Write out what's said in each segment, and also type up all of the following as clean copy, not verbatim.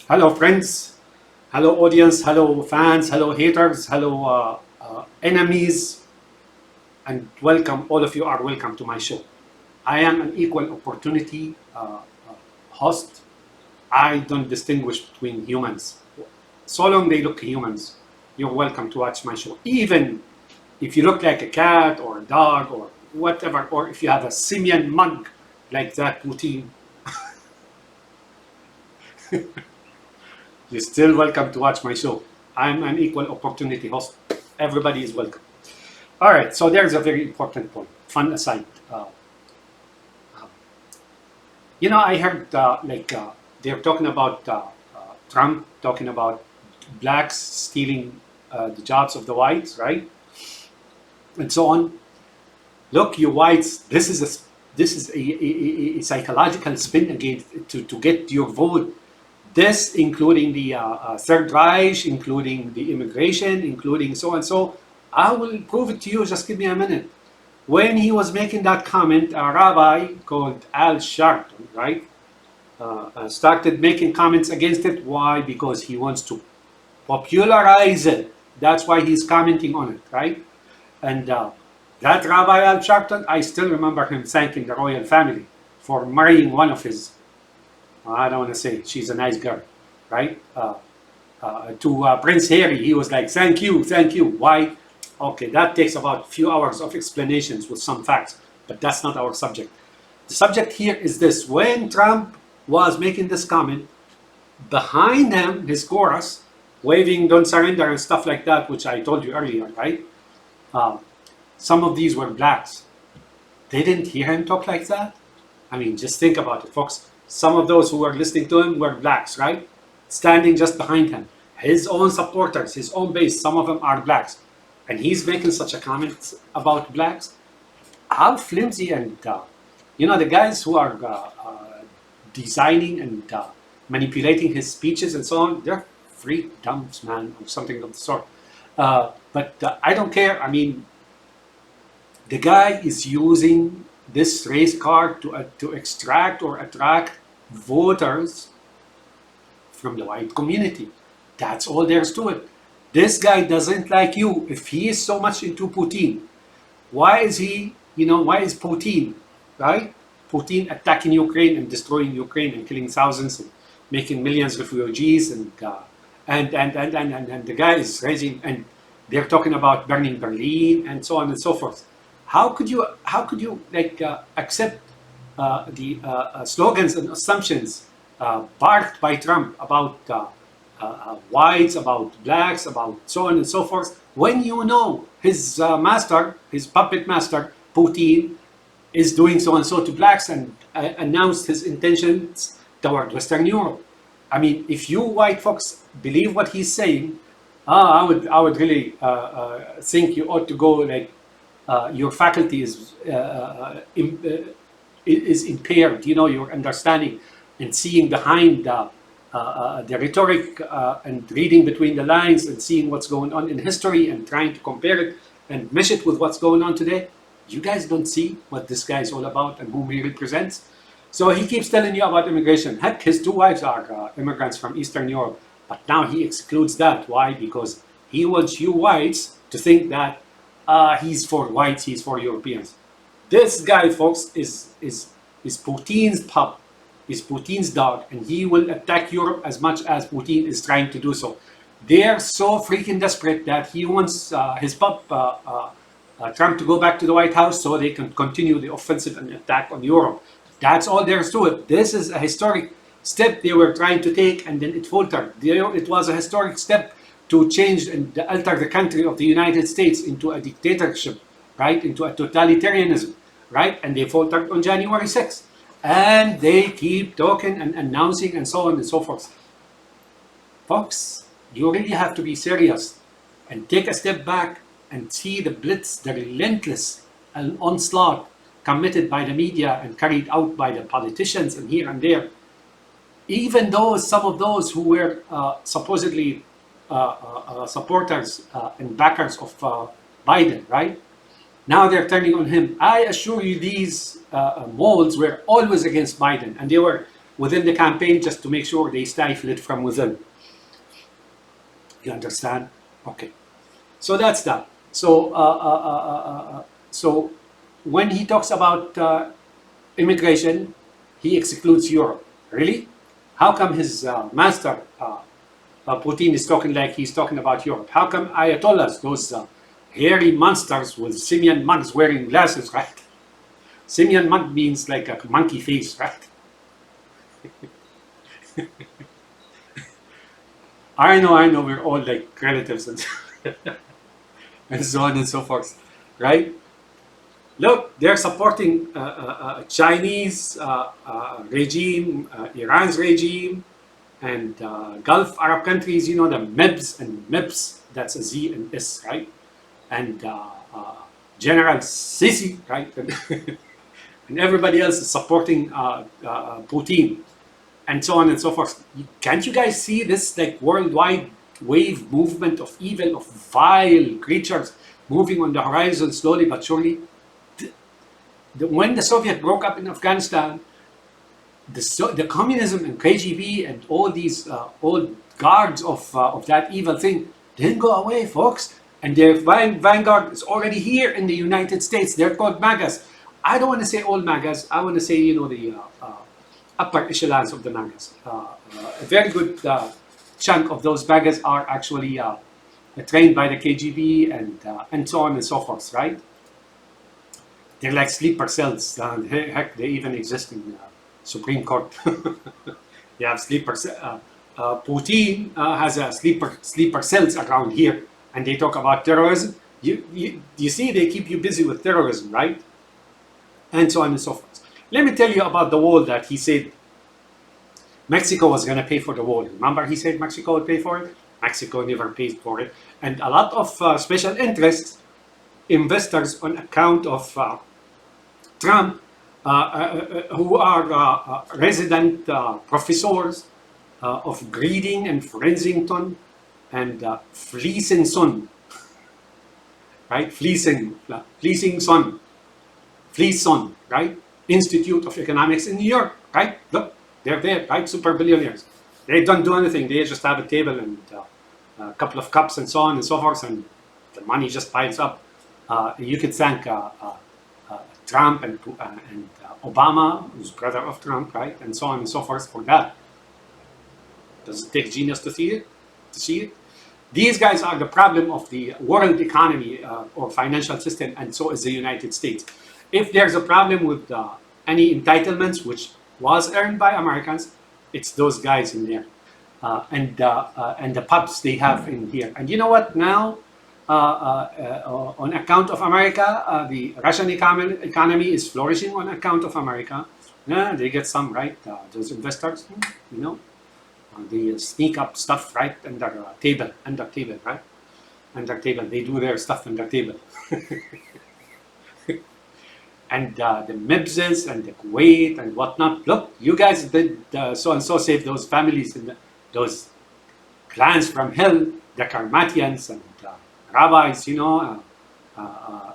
Hello, friends. Hello, audience. Hello, fans. Hello, haters. Hello, enemies. And welcome. All of you are welcome to my show. I am an equal opportunity host. I don't distinguish between humans. So long they look humans, you're welcome to watch my show. Even if you look like a cat or a dog or whatever, or if you have a simian mug like that Putin, you're still welcome to watch my show. I'm an equal opportunity host. Everybody is welcome. All right, so there's a very important point. Fun aside. Uh, I heard they're talking about Trump talking about blacks stealing the jobs of the whites, right? And so on. Look, you whites, this is a psychological spin against to get your vote. This, including the Third Reich, including the immigration, including so and so. I will prove it to you. Just give me a minute. When he was making that comment, a rabbi called Al Sharpton, right, started making comments against it. Why? Because he wants to popularize it. That's why he's commenting on it, right? And that Rabbi Al Sharpton, I still remember him thanking the royal family for marrying one of his, I don't want to say, she's a nice girl, right? To Prince Harry, he was like, thank you, thank you. Why? Okay, that takes about a few hours of explanations with some facts, but that's not our subject. The subject here is this. When Trump was making this comment, behind him, his chorus, waving don't surrender and stuff like that, which I told you earlier, right? Some of these were blacks. They didn't hear him talk like that. I mean, just think about it, folks. Some of those who were listening to him were blacks, right? Standing just behind him. His own supporters, his own base, some of them are blacks. And he's making such a comment about blacks. How flimsy and, the guys who are designing and manipulating his speeches and so on, they're freak dumps, man, or something of the sort. But I don't care. I mean, the guy is using this race card to extract or attract voters from the white community. That's all there's to it. This guy doesn't like you. If he is so much into Putin, why is Putin, right? Putin attacking Ukraine and destroying Ukraine and killing thousands and making millions of refugees and the guy is raising, and they're talking about burning Berlin and so on and so forth. How could you accept the slogans and assumptions barked by Trump about whites, about blacks, about so on and so forth, when you know his master, his puppet master, Putin, is doing so and so to blacks and announced his intentions toward Western Europe? I mean, if you white folks believe what he's saying, I would really think you ought to go like your faculty is impaired. Your understanding and seeing behind the rhetoric and reading between the lines and seeing what's going on in history and trying to compare it and mesh it with what's going on today. You guys don't see what this guy is all about and whom he represents. So he keeps telling you about immigration. Heck, his two wives are immigrants from Eastern Europe. But now he excludes that. Why? Because he wants you whites to think that he's for whites, he's for Europeans. This guy, folks, is Putin's pup, is Putin's dog, and he will attack Europe as much as Putin is trying to do so. They're so freaking desperate that he wants his pup, Trump, to go back to the White House so they can continue the offensive and attack on Europe. That's all there is to it. This is a historic step they were trying to take, and then it faltered. It was a historic step to change and alter the country of the United States into a dictatorship, right? Into a totalitarianism, right? And they faltered on January 6th. And they keep talking and announcing and so on and so forth. Folks, you really have to be serious and take a step back and see the blitz, the relentless onslaught committed by the media and carried out by the politicians and here and there. Even some of those who were supposedly supporters and backers of Biden, right? Now they're turning on him. I assure you, these molds were always against Biden, and they were within the campaign just to make sure they stifle it from within. You understand? Okay. So that's that. So when he talks about immigration, he excludes Europe. Really? How come his master Putin is talking like he's talking about Europe? How come Ayatollahs, those hairy monsters with simian mugs wearing glasses, right? Simian mug means like a monkey face, right? I know, we're all like relatives and, and so on and so forth, right? Look, they're supporting Chinese regime, Iran's regime, and Gulf Arab countries, you know, the MEBs and MIBs, that's a Z and S, right? And General Sisi, right? And everybody else is supporting Putin, and so on and so forth. Can't you guys see this like worldwide wave movement of evil, of vile creatures moving on the horizon slowly but surely? When the Soviet broke up in Afghanistan, the communism and KGB and all these old guards of that evil thing didn't go away, folks. And their vanguard is already here in the United States. They're called MAGAs. I don't want to say all MAGAs. I want to say, you know, the upper echelons of the MAGAs. A very good chunk of those MAGAs are actually trained by the KGB and so on and so forth, right? They're like sleeper cells. Heck, they even exist in Supreme Court. You have sleeper cells. Putin has a sleeper cells around here, and they talk about terrorism. You see, they keep you busy with terrorism, right? And so on and so forth. Let me tell you about the wall that he said Mexico was going to pay for the wall. Remember, he said Mexico would pay for it? Mexico never paid for it. And a lot of special interests, investors on account of Trump, who are resident professors of Greeding and Frensington and Fleeson, right? Fleeson, right? Institute of Economics in New York, right? Look, they're there, right? Super billionaires. They don't do anything. They just have a table and a couple of cups and so on and so forth, and the money just piles up. You could thank Trump and Obama, who's brother of Trump, right? And so on and so forth for that. Does it take genius to see it? These guys are the problem of the world economy or financial system, and so is the United States. If there's a problem with any entitlements which was earned by Americans, it's those guys in there, and the pubs they have in here. And you know what? Now, on account of America, the Russian economy is flourishing on account of America. Yeah, they get some, right? Those investors, you know, they sneak up stuff right under table, right? Under table, they do their stuff under table. And the Mibses and the Kuwait and whatnot. Look, you guys did so and so save those families and those clans from hell, the Karmatians and rabbis, you know,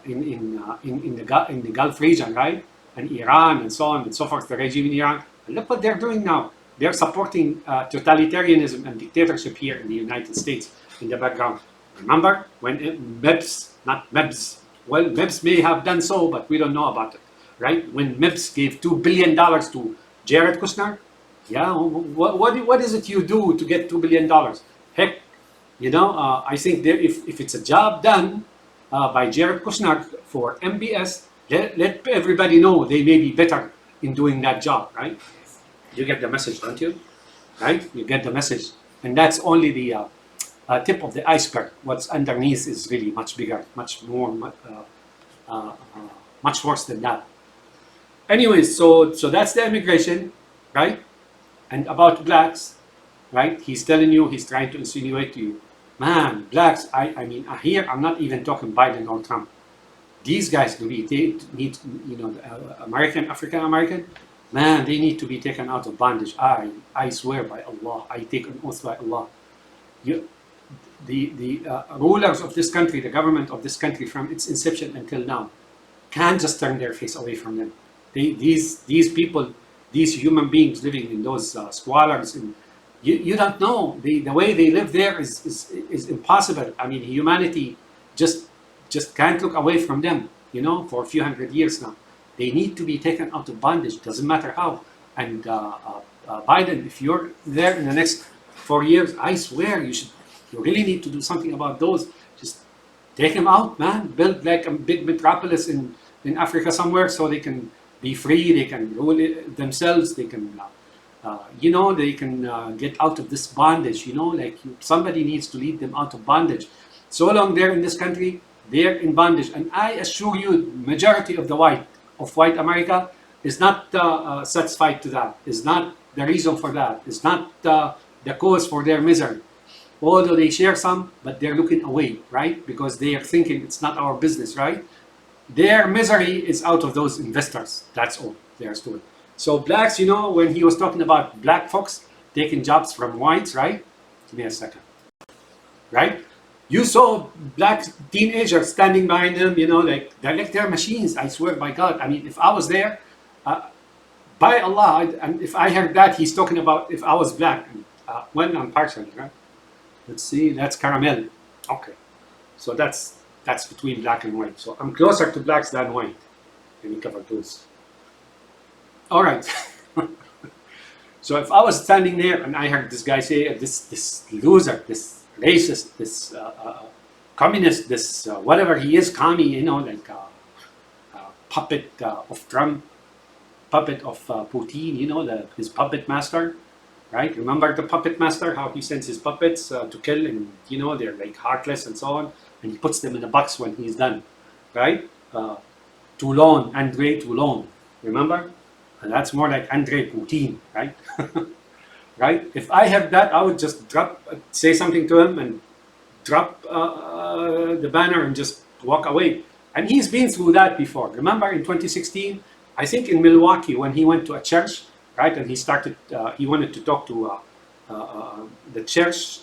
in the Gulf region, right? And Iran and so on and so forth, the regime in Iran. And look what they're doing now. They're supporting totalitarianism and dictatorship here in the United States in the background. Remember when MEBS, well, MEBS may have done so, but we don't know about it, right? When MEBS gave $2 billion to Jared Kushner, yeah, what is it you do to get $2 billion? Heck, you know, I think if it's a job done by Jared Kushner for MBS, let everybody know they may be better in doing that job, right? You get the message, don't you? Right? You get the message. And that's only the tip of the iceberg. What's underneath is really much bigger, much more, much worse than that. Anyways, so that's the immigration, right? And about blacks, right? He's telling you, he's trying to insinuate to you, man, blacks, I mean, here I'm not even talking Biden or Trump. These guys need, you know, African American, man, they need to be taken out of bondage. I swear by Allah, I take an oath by Allah. The rulers of this country, the government of this country from its inception until now, can't just turn their face away from them. These people, these human beings living in those squalors. And you don't know. The way they live there is impossible. I mean, humanity just can't look away from them, for a few hundred years now. They need to be taken out of bondage, doesn't matter how. And Biden, if you're there in the next 4 years, I swear you really need to do something about those. Just take them out, man. Build like a big metropolis in Africa somewhere so they can be free, they can rule it themselves, they can, they can get out of this bondage, somebody needs to lead them out of bondage. So long they're in this country, they're in bondage. And I assure you, majority of white America is not satisfied to that, is not the reason for that, is not the cause for their misery. Although they share some, but they're looking away, right? Because they are thinking it's not our business, right? Their misery is out of those investors. That's all there's to it. So blacks, when he was talking about black folks taking jobs from whites, right? Give me a second. Right? You saw black teenagers standing behind them, they're like they're machines. I swear by God. I mean, if I was there, by Allah, and if I heard that he's talking about if I was black, when I'm partial, right? Let's see, that's caramel. Okay, so that's between black and white. So I'm closer to blacks than white. Let me cover those. All right. So if I was standing there and I heard this guy say, this loser, this racist, this communist, this whatever he is, commie, like puppet of Trump, puppet of Putin, his puppet master, right? Remember the puppet master, how he sends his puppets to kill, and they're like heartless and so on, and he puts them in a box when he's done, right? Toulon, Andre Toulon, remember? And that's more like Andre Putin, right? Right? If I heard that, I would just say something to him and drop the banner and just walk away. And he's been through that before. Remember in 2016, I think in Milwaukee, when he went to a church, right, and he wanted to talk to the church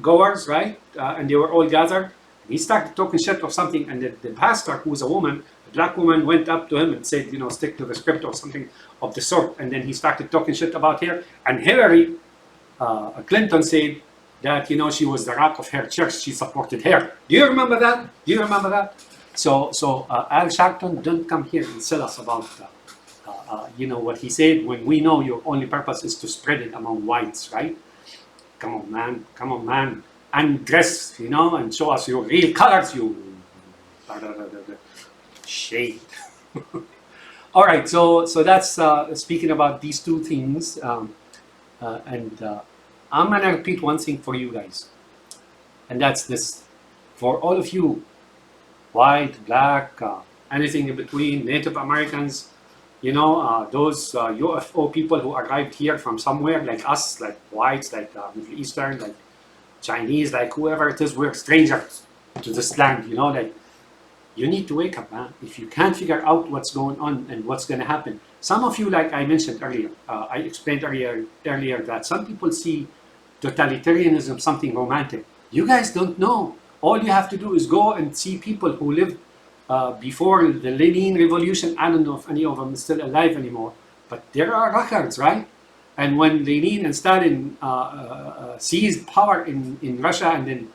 goers, right, and they were all gathered. He started talking shit or something, and the pastor, who was a woman, a black woman, went up to him and said, stick to the script or something of the sort. And then he started talking shit about her. And Hillary Clinton said that, she was the rock of her church. She supported her. Do you remember that? So Al Sharpton, don't come here and tell us about, what he said, when we know your only purpose is to spread it among whites, right? Come on, man. And dress, and show us your real colors, you shade. All right, so that's speaking about these two things, and I'm gonna repeat one thing for you guys, and that's this: for all of you, white, black, anything in between, Native Americans, those UFO people who arrived here from somewhere, like us, like whites, like Middle Eastern, like Chinese, like whoever it is, we're strangers to this land, you need to wake up, man. If you can't figure out what's going on and what's going to happen. Some of you, like I mentioned earlier, I explained earlier that some people see totalitarianism something romantic. You guys don't know. All you have to do is go and see people who lived before the Lenin revolution. I don't know if any of them is still alive anymore, but there are records, right? And when Lenin and Stalin seized power in Russia and then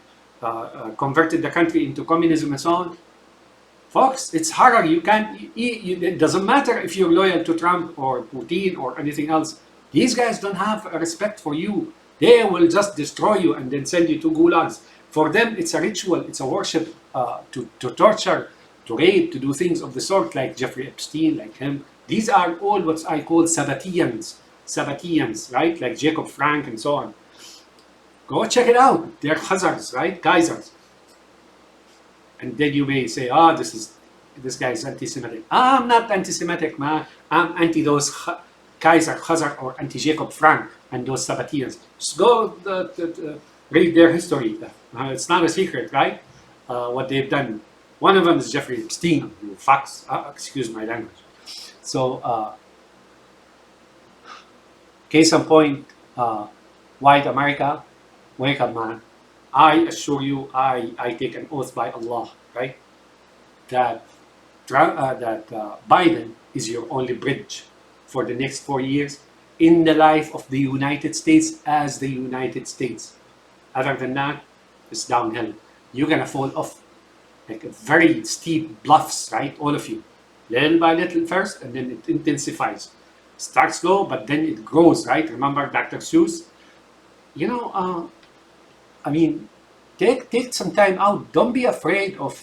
converted the country into communism and so on, folks, it's harder. You can't. It doesn't matter if you're loyal to Trump or Putin or anything else. These guys don't have a respect for you. They will just destroy you and then send you to gulags. For them, it's a ritual. It's a worship to torture, to rape, to do things of the sort, like Jeffrey Epstein, like him. These are all what I call Sabbateans, right? Like Jacob Frank and so on. Go check it out. They're hazards, right? Geysers. And then you may say, this guy is anti-Semitic. I'm not anti-Semitic, man. I'm anti those Kaiser, Hazard, or anti-Jacob Frank and those Sabbateans. Just go read their history. It's not a secret, right? What they've done. One of them is Jeffrey Epstein. You fucks. Excuse my language. So, case in point, white America, wake up, man. I assure you, I take an oath by Allah, right? That Biden is your only bridge for the next 4 years in the life of the United States as the United States. Other than that, it's downhill. You're gonna fall off like a very steep bluffs, right? All of you, little by little first, and then it intensifies. Starts slow, but then it grows, right? Remember Dr. Seuss? You know, I mean, take some time out. Don't be afraid of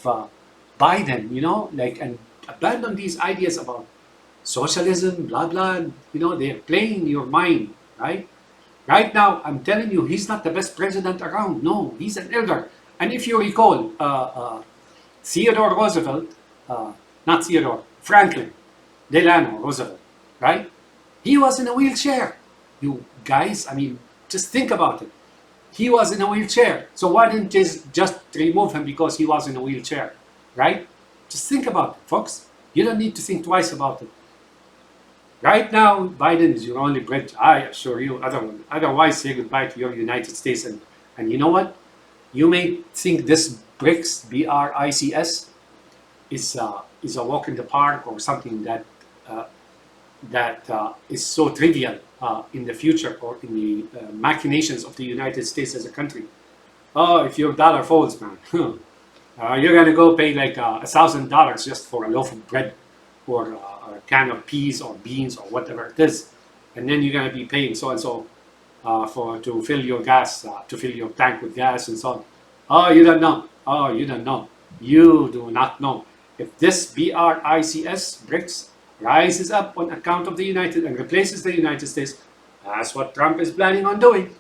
Biden, you know, like, and abandon these ideas about socialism, blah blah. You know, they're playing your mind, right? Right now, I'm telling you, he's not the best president around. No, he's an elder. And if you recall, Theodore Roosevelt, not Theodore, Franklin Delano Roosevelt, right? He was in a wheelchair. You guys, I mean, just think about it. He was in a wheelchair. So why didn't you just remove him because he was in a wheelchair, right? Just think about it, folks. You don't need to think twice about it. Right now, Biden is your only bridge. I assure you. Otherwise, say goodbye to your United States. And you know what? You may think this BRICS, BRICS, is a walk in the park or something that is so trivial in the future or in the machinations of the United States as a country. Oh, if your dollar falls, man, you're gonna go pay like $1,000 just for a loaf of bread or a can of peas or beans or whatever it is, and then you're gonna be paying so and so to fill your gas, to fill your tank with gas and so on. Oh, you don't know. Oh, you don't know. You do not know. If this BRICS, BRICS, rises up on account of the United and replaces the United States, that's what Trump is planning on doing.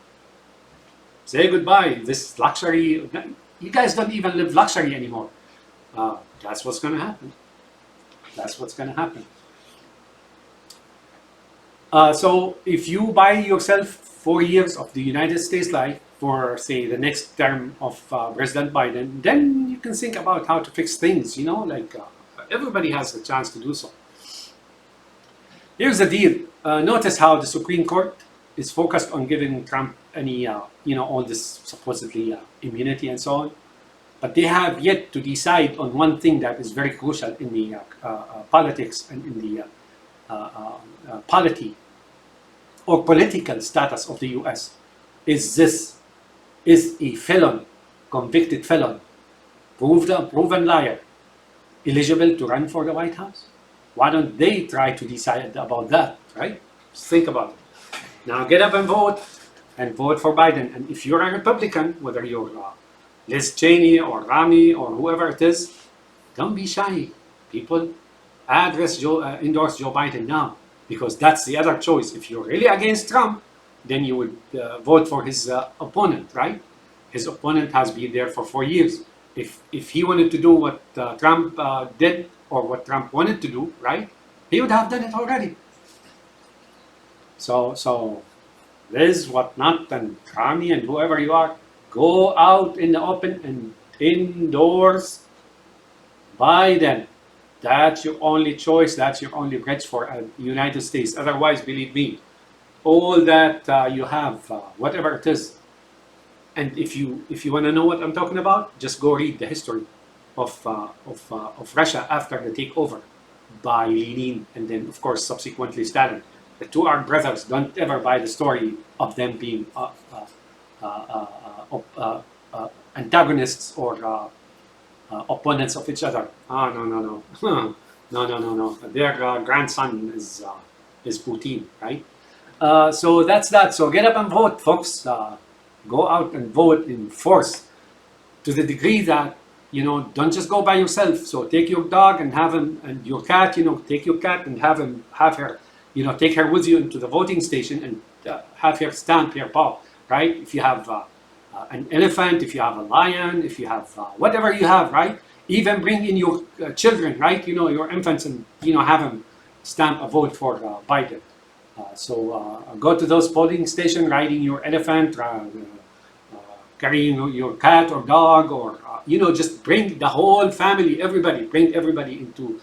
Say goodbye. This luxury, you guys don't even live luxury anymore. That's what's going to happen. That's what's going to happen. So if you buy yourself 4 years of the United States life for, say, the next term of President Biden, then you can think about how to fix things, you know, like everybody has a chance to do so. Here's the deal. Notice how the Supreme Court is focused on giving Trump any, all this supposedly immunity and so on. But they have yet to decide on one thing that is very crucial in the politics and in the polity or political status of the US. Is a felon, convicted felon, proven liar, eligible to run for the White House? Why don't they try to decide about that, right? Just think about it. Now get up and vote for Biden. And if you're a Republican, whether you're Liz Cheney or Rami or whoever it is, don't be shy, people. Endorse Joe Biden now, because that's the other choice. If you're really against Trump, then you would vote for his opponent, right? His opponent has been there for 4 years. If he wanted to do what Trump did or what Trump wanted to do, right, he would have done it already. So Liz, whatnot, and Rami, and whoever you are, go out in the open and endorse Biden. That's your only choice. That's your only bridge for the United States. Otherwise, believe me, all that you have, whatever it is. And if you want to know what I'm talking about, just go read the history of Russia after the takeover by Lenin and then, of course, subsequently Stalin. The two are brothers. Don't ever buy the story of them being antagonists or opponents of each other. No. No. Their grandson is Putin, right? So that's that. So get up and vote, folks. Go out and vote in force to the degree that, don't just go by yourself. So take your dog and have him, and your cat, take your cat and have her, take her with you into the voting station and have her stamp her paw, right? If you have an elephant, if you have a lion, if you have whatever you have, right? Even bring in your children, right? Your infants, and have them stamp a vote for Biden. So go to those polling stations, riding your elephant, carrying your cat or dog, or just bring the whole family, everybody. Bring everybody into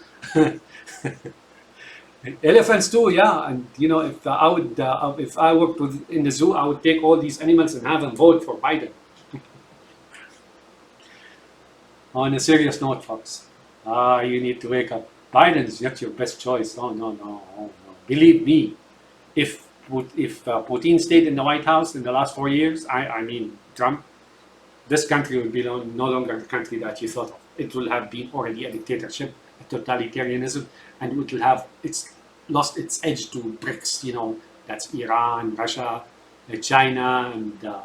elephants too, yeah. And if I would, if I worked in the zoo, I would take all these animals and have them vote for Biden. On a serious note, folks, you need to wake up. Biden is not your best choice. Oh no. believe me, if Putin stayed in the White House in the last 4 years, I mean Trump, this country will be no longer the country that you thought of. It will have been already a dictatorship, a totalitarianism, and it will have lost its edge to BRICS. That's Iran, Russia, China, and the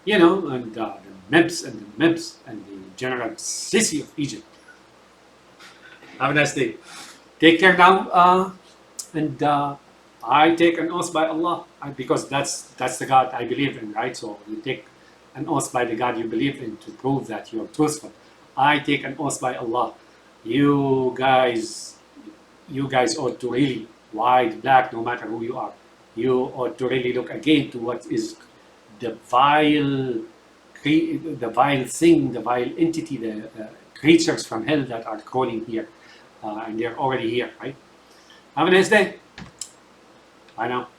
MEBs and the MEBs and the General Sisi of Egypt. Have a nice day. Take care now, and I take an oath by Allah, because that's the God I believe in, right? So you take an oath by the God you believe in to prove that you're truthful. I take an oath by Allah. You guys ought to really, white, black, no matter who you are, you ought to really look again to what is the vile thing, the vile entity, the creatures from hell that are crawling here, and they're already here, right? Have a nice day. Bye now.